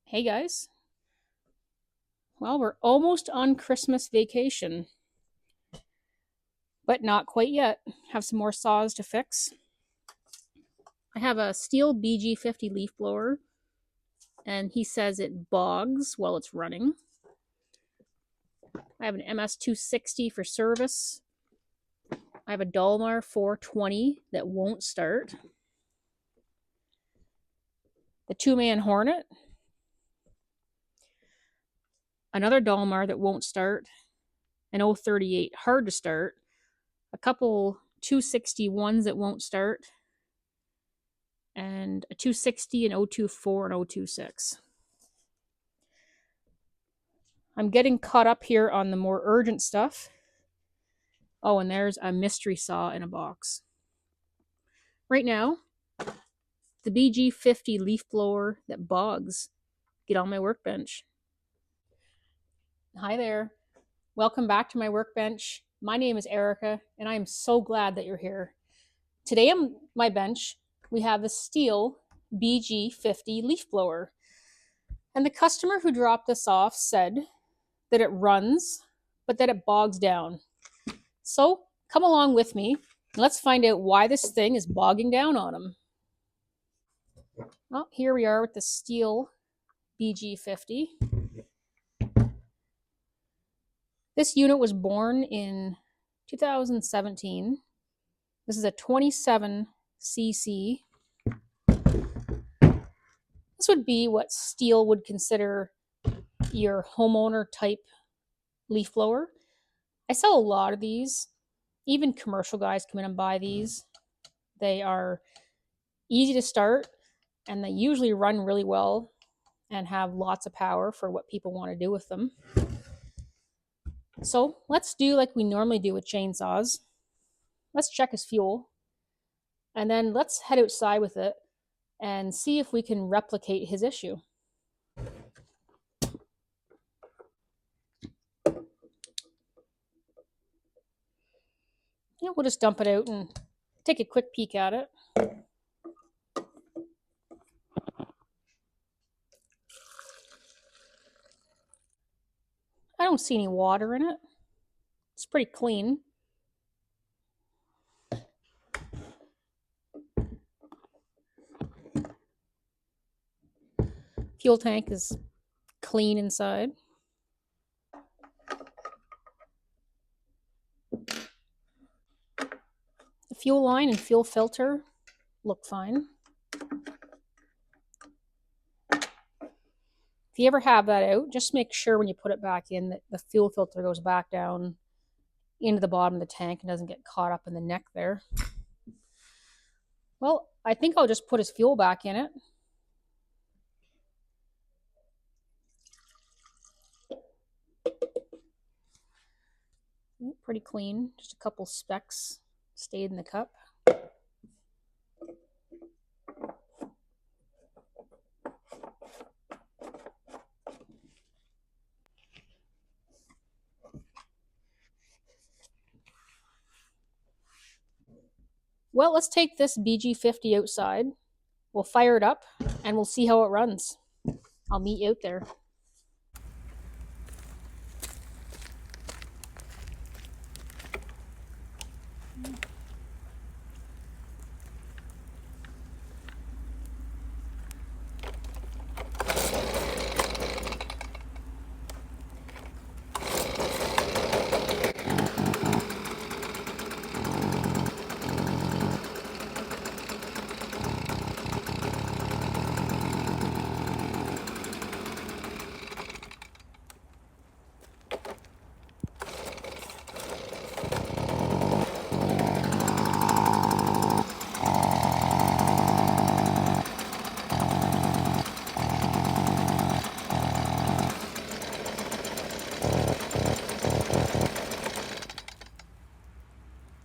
Hey guys. Well, we're almost on Christmas vacation, but not quite yet. Have some more saws to fix. I have a Stihl BG50 leaf blower, and he says it bogs while it's running. I have an MS260 for service. I have a Dalmar 420 that won't start. The two-man Hornet. Another Dalmar that won't start. An 038 hard to start. A couple 261s that won't start. And a 260, an 024, and 026. I'm getting caught up here on the more urgent stuff. Oh, and there's a mystery saw in a box. Right now, the BG50 leaf blower that bogs get on my workbench. Hi there. Welcome back to my workbench. My name is Erica, and I am so glad that you're here. Today on my bench, we have the Stihl BG50 leaf blower. And the customer who dropped this off said that it runs, but that it bogs down. So come along with me. Let's find out why this thing is bogging down on him. Well, here we are with the Stihl BG50. This unit was born in 2017. This is a 27cc. This would be what Stihl would consider your homeowner type leaf blower. I sell a lot of these. Even commercial guys come in and buy these. They are easy to start, and they usually run really well and have lots of power for what people want to do with them. So let's do like we normally do with chainsaws. Let's check his fuel, and then let's head outside with it and see if we can replicate his issue. Yeah, we'll just dump it out and take a quick peek at it. I don't see any water in it. It's pretty clean. Fuel tank is clean inside. The fuel line and fuel filter look fine. If you ever have that out, just make sure when you put it back in that the fuel filter goes back down into the bottom of the tank and doesn't get caught up in the neck there. Well, I think I'll just put his fuel back in it. Pretty clean, just a couple specks stayed in the cup. Well, let's take this BG50 outside. We'll fire it up and we'll see how it runs. I'll meet you out there.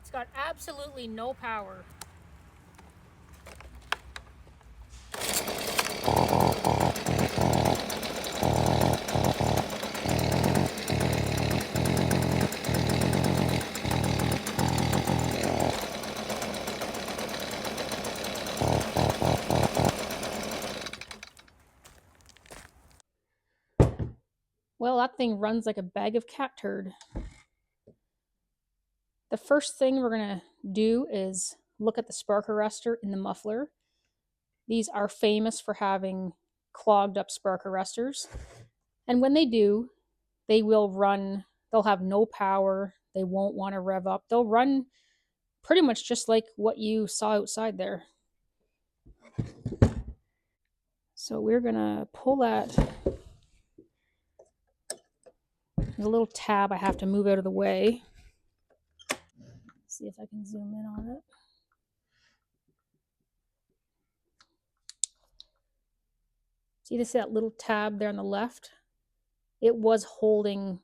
It's got absolutely no power. Well, that thing runs like a bag of cat turd. The first thing we're going to do is look at the spark arrestor in the muffler. These are famous for having clogged up spark arrestors. And when they do, they will run, they'll have no power, they won't want to rev up. They'll run pretty much just like what you saw outside there. So we're going to pull that. There's a little tab I have to move out of the way. See if I can zoom in on it. See this, that little tab there on the left? It was holding,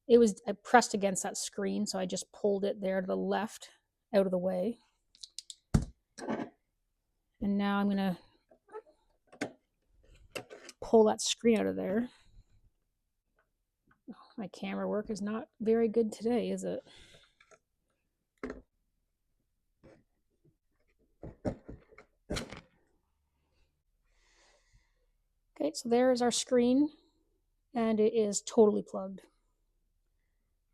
I pressed against that screen, so I just pulled it there to the left out of the way. And now I'm going to pull that screen out of there. Oh, my camera work is not very good today, is it? Okay, so there is our screen, and it is totally plugged.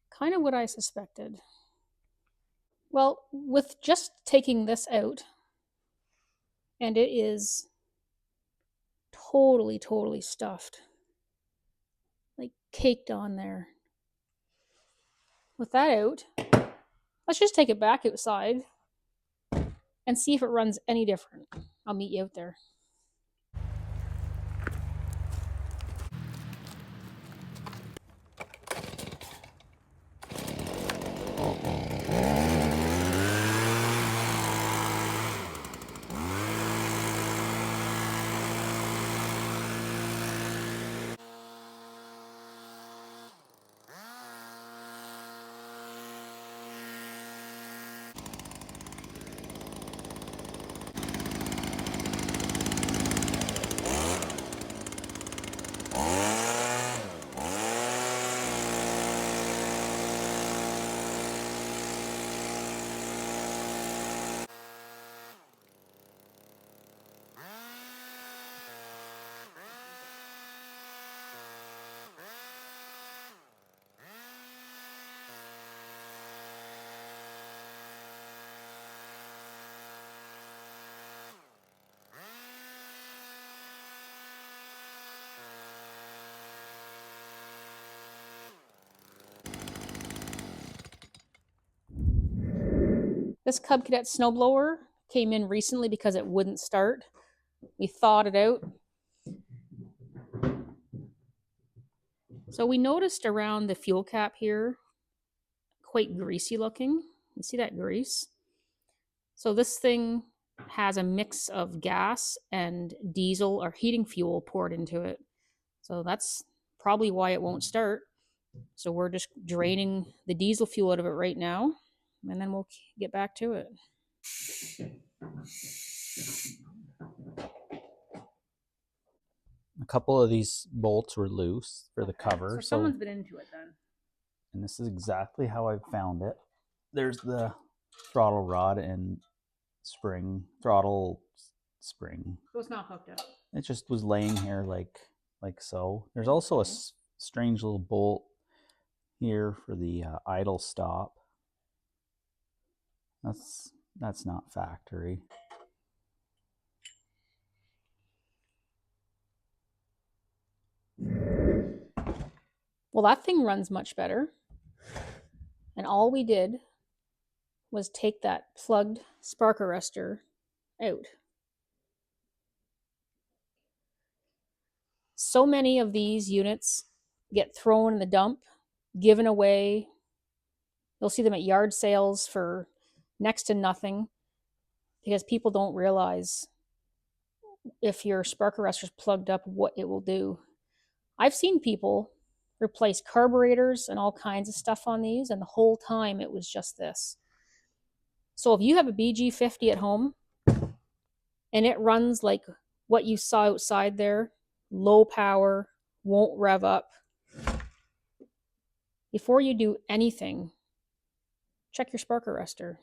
Kind of what I suspected. Well, with just taking this out, and it is totally stuffed, like caked on there. With that out, let's just take it back outside and see if it runs any different. I'll meet you out there. This Cub Cadet snowblower came in recently because it wouldn't start. We thawed it out. So we noticed around the fuel cap here, quite greasy looking. You see that grease? So this thing has a mix of gas and diesel or heating fuel poured into it. So that's probably why it won't start. So we're just draining the diesel fuel out of it right now, and then we'll get back to it. A couple of these bolts were loose for the cover. So someone's been into it then. And this is exactly how I found it. There's the throttle rod and throttle spring. So it's not hooked up. It just was laying here like so. There's also a strange little bolt here for the idle stop. That's not factory. Well, that thing runs much better. And all we did was take that plugged spark arrestor out. So many of these units get thrown in the dump, given away. You'll see them at yard sales for next to nothing because people don't realize if your spark arrestor is plugged up, what it will do. I've seen people replace carburetors and all kinds of stuff on these, and the whole time it was just this. So if you have a BG50 at home and it runs like what you saw outside there, low power, won't rev up, before you do anything, check your spark arrestor.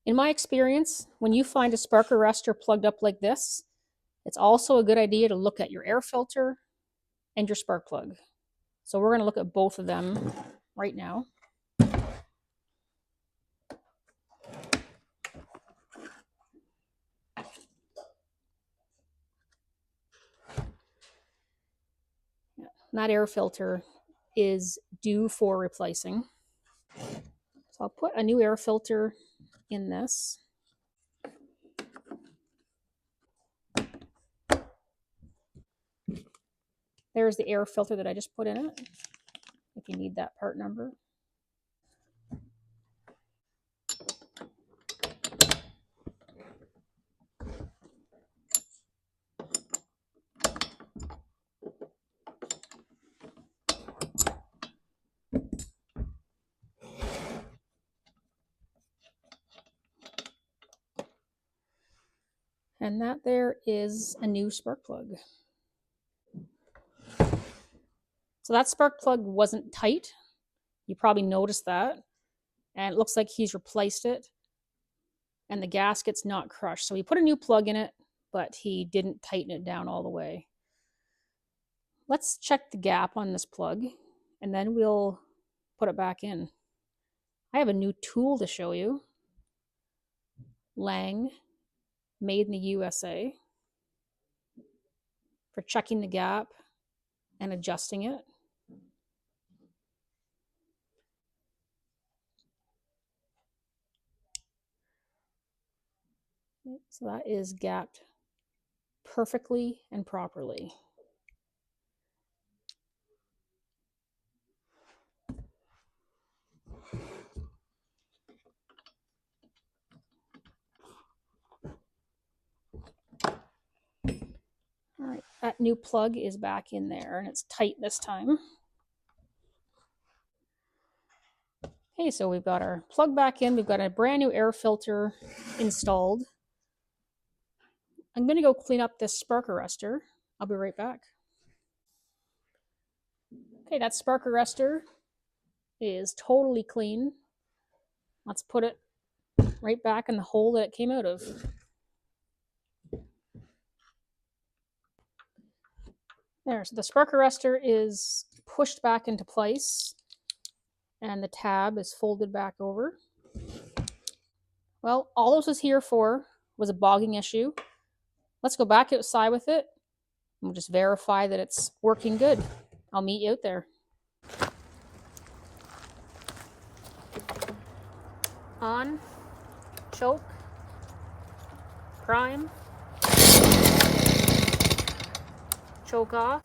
In my experience, when you find a spark arrestor plugged up like this, It's also a good idea to look at your air filter and your spark plug. So we're going to look at both of them right now. That air filter is due for replacing. So I'll put a new air filter in this. There's the air filter that I just put in it, if you need that part number. And that there is a new spark plug. So that spark plug wasn't tight. You probably noticed that. And it looks like he's replaced it. And the gasket's not crushed. So he put a new plug in it, but he didn't tighten it down all the way. Let's check the gap on this plug, and then we'll put it back in. I have a new tool to show you. Lang, made in the USA, for checking the gap and adjusting it. So that is gapped perfectly and properly. All right, that new plug is back in there, and it's tight this time. Okay, so we've got our plug back in. We've got a brand new air filter installed. I'm going to go clean up this spark arrestor. I'll be right back. Okay, that spark arrestor is totally clean. Let's put it right back in the hole that it came out of. There, so the spark arrestor is pushed back into place, and the tab is folded back over. Well, all this was here for was a bogging issue. Let's go back outside with it, and we'll just verify that it's working good. I'll meet you out there. On, choke, prime, choke off.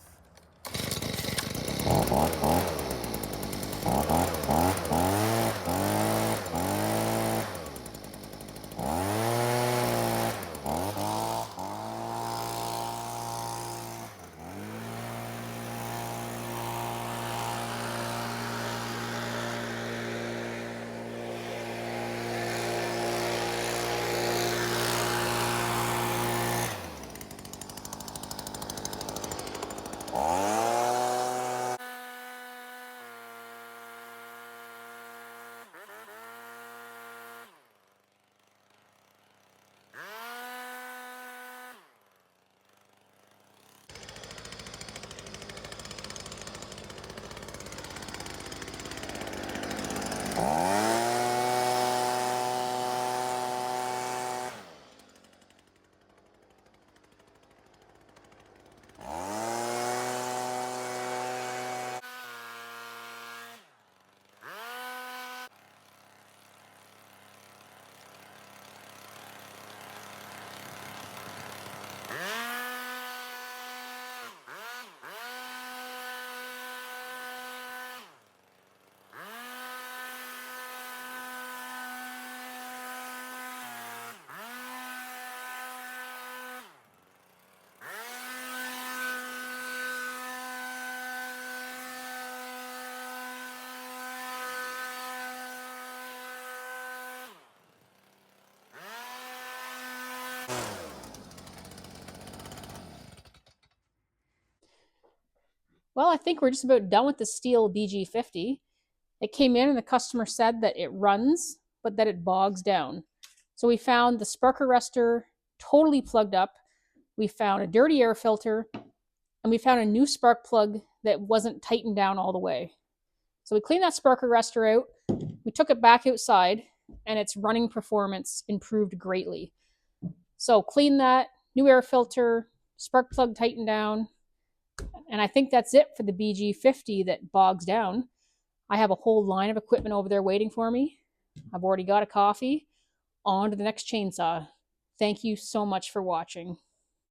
Well, I think we're just about done with the Stihl BG50. It came in and the customer said that it runs, but that it bogs down. So we found the spark arrestor totally plugged up. We found a dirty air filter, and we found a new spark plug that wasn't tightened down all the way. So we cleaned that spark arrestor out. We took it back outside, and its running performance improved greatly. So clean that, new air filter, spark plug tightened down, and I think that's it for the BG50 that bogs down. I have a whole line of equipment over there waiting for me. I've already got a coffee. On to the next chainsaw. Thank you so much for watching.